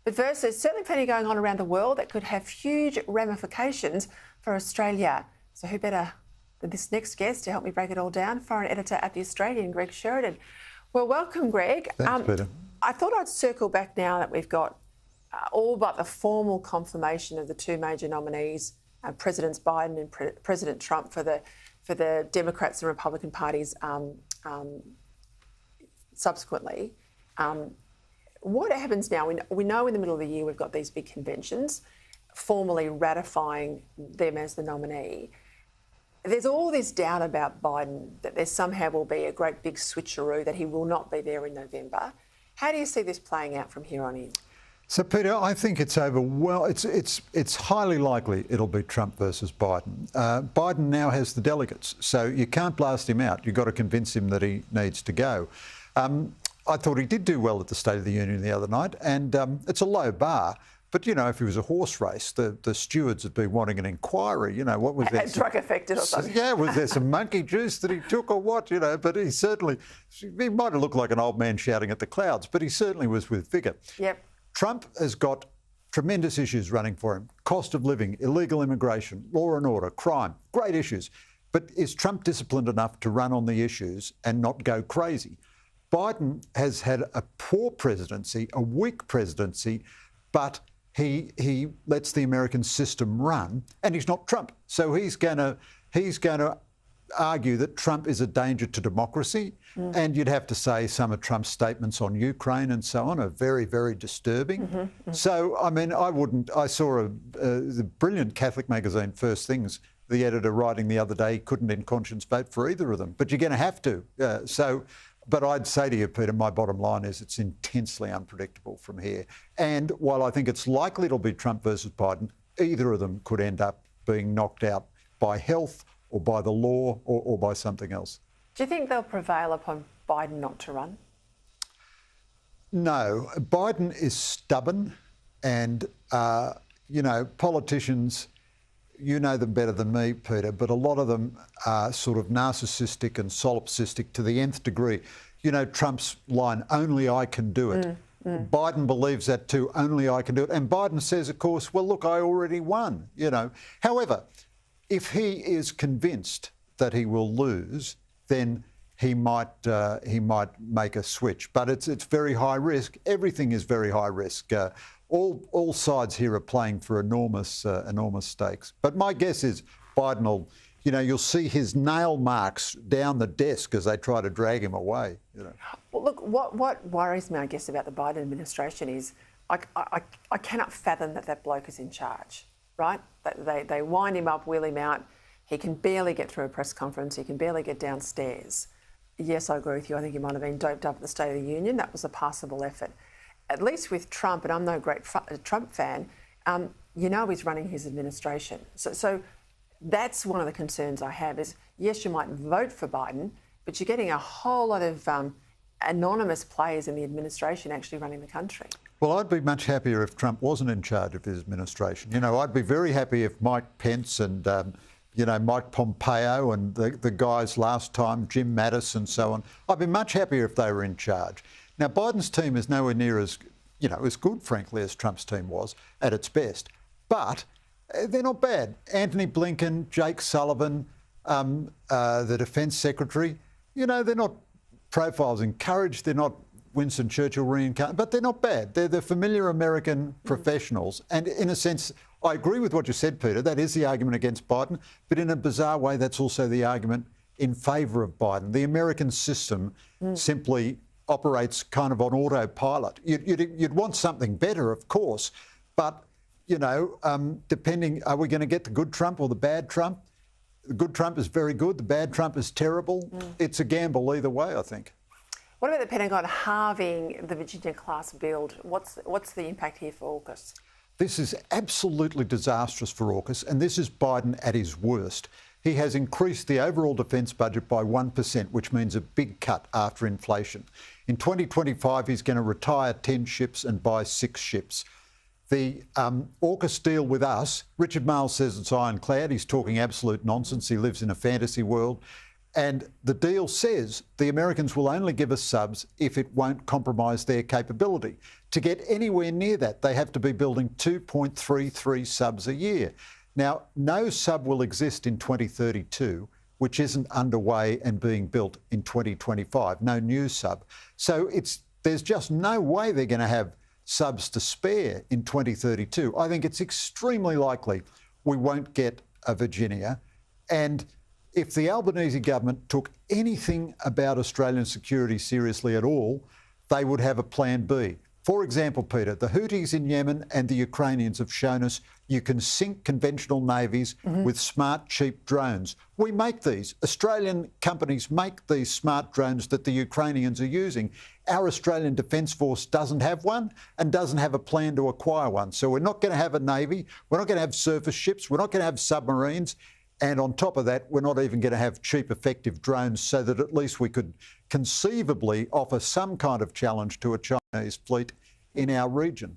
But first, there's certainly plenty going on around the world that could have huge ramifications for Australia. So who better than this next guest to help me break it all down? Foreign editor at The Australian, Greg Sheridan. Well, welcome, Greg. Thanks, Peter. I thought I'd circle back now that we've got all but the formal confirmation of the two major nominees, Presidents Biden and President Trump, for the Democrats and Republican parties subsequently. What happens now? We know in the middle of the year we've got these big conventions formally ratifying them as the nominee. There's all this doubt about Biden, that there somehow will be a great big switcheroo, that he will not be there in November. How do you see this playing out from here on in? So, Peter, I think it's over. Well, it's highly likely it'll be Trump versus Biden. Biden now has the delegates, so you can't blast him out. You've got to convince him that he needs to go. I thought he did do well at the State of the Union the other night, and it's a low bar. But, you know, if it was a horse race, the stewards had been wanting an inquiry. You know, what was that? Drug affected or something. Yeah, was there some monkey juice that he took or what? You know, but he might have looked like an old man shouting at the clouds, but he certainly was with vigour. Yep. Trump has got tremendous issues running for him. Cost of living, illegal immigration, law and order, crime, great issues. But is Trump disciplined enough to run on the issues and not go crazy? Biden has had a poor presidency, a weak presidency, but he lets the American system run, and he's not Trump. So he's going to argue that Trump is a danger to democracy, and you'd have to say some of Trump's statements on Ukraine and so on are very, very disturbing. So, I mean, I saw the brilliant Catholic magazine First Things, the editor writing the other day, he couldn't in conscience vote for either of them, but you're going to have to. But I'd say to you, Peter, my bottom line is it's intensely unpredictable from here. And while I think it's likely it'll be Trump versus Biden, either of them could end up being knocked out by health or by the law or by something else. Do you think they'll prevail upon Biden not to run? No. Biden is stubborn and, you know, politicians, you know them better than me, Peter, but a lot of them are sort of narcissistic and solipsistic to the nth degree. You know, Trump's line, only I can do it. Biden believes that too, only I can do it. And Biden says, of course, well, look, I already won, you know. However, if he is convinced that he will lose, then he might make a switch. But it's very high risk. Everything is very high risk. All sides here are playing for enormous stakes. But my guess is Biden will, you know, you'll see his nail marks down the desk as they try to drag him away. You know. Well, look, what worries me, I guess, about the Biden administration is I cannot fathom that bloke is in charge, right? They wind him up, wheel him out. He can barely get through a press conference. He can barely get downstairs. Yes, I agree with you. I think he might have been doped up at the State of the Union. That was a passable effort. At least with Trump, and I'm no great Trump fan, you know he's running his administration. So that's one of the concerns I have is, yes, you might vote for Biden, but you're getting a whole lot of anonymous players in the administration actually running the country. Well, I'd be much happier if Trump wasn't in charge of his administration. You know, I'd be very happy if Mike Pence and, you know, Mike Pompeo and the guys last time, Jim Mattis and so on, I'd be much happier if they were in charge. Now, Biden's team is nowhere near as, you know, as good, frankly, as Trump's team was at its best. But they're not bad. Anthony Blinken, Jake Sullivan, the Defence Secretary, you know, they're not profiles in courage. They're not Winston Churchill reincarnated, but they're not bad. They're the familiar American professionals. And in a sense, I agree with what you said, Peter. That is the argument against Biden. But in a bizarre way, that's also the argument in favour of Biden. The American system simply operates kind of on autopilot. You'd want something better, of course, but, you know, depending, are we going to get the good Trump or the bad Trump? The good Trump is very good, the bad Trump is terrible. It's a gamble either way, I think. What about the Pentagon halving the Virginia-class build? What's the impact here for AUKUS? This is absolutely disastrous for AUKUS, and this is Biden at his worst. He has increased the overall defence budget by 1%, which means a big cut after inflation. In 2025, he's going to retire 10 ships and buy 6 ships. The AUKUS deal with us, Richard Marles says it's ironclad. He's talking absolute nonsense. He lives in a fantasy world. And the deal says the Americans will only give us subs if it won't compromise their capability. To get anywhere near that, they have to be building 2.33 subs a year. Now, no sub will exist in 2032, which isn't underway and being built in 2025, no new sub. So there's just no way they're going to have subs to spare in 2032. I think it's extremely likely we won't get a Virginia. And if the Albanese government took anything about Australian security seriously at all, they would have a plan B. For example, Peter, the Houthis in Yemen and the Ukrainians have shown us you can sink conventional navies with smart, cheap drones. We make these. Australian companies make these smart drones that the Ukrainians are using. Our Australian Defence Force doesn't have one and doesn't have a plan to acquire one. So we're not going to have a navy, we're not going to have surface ships, we're not going to have submarines. And on top of that, we're not even going to have cheap, effective drones, so that at least we could conceivably offer some kind of challenge to a Chinese fleet in our region.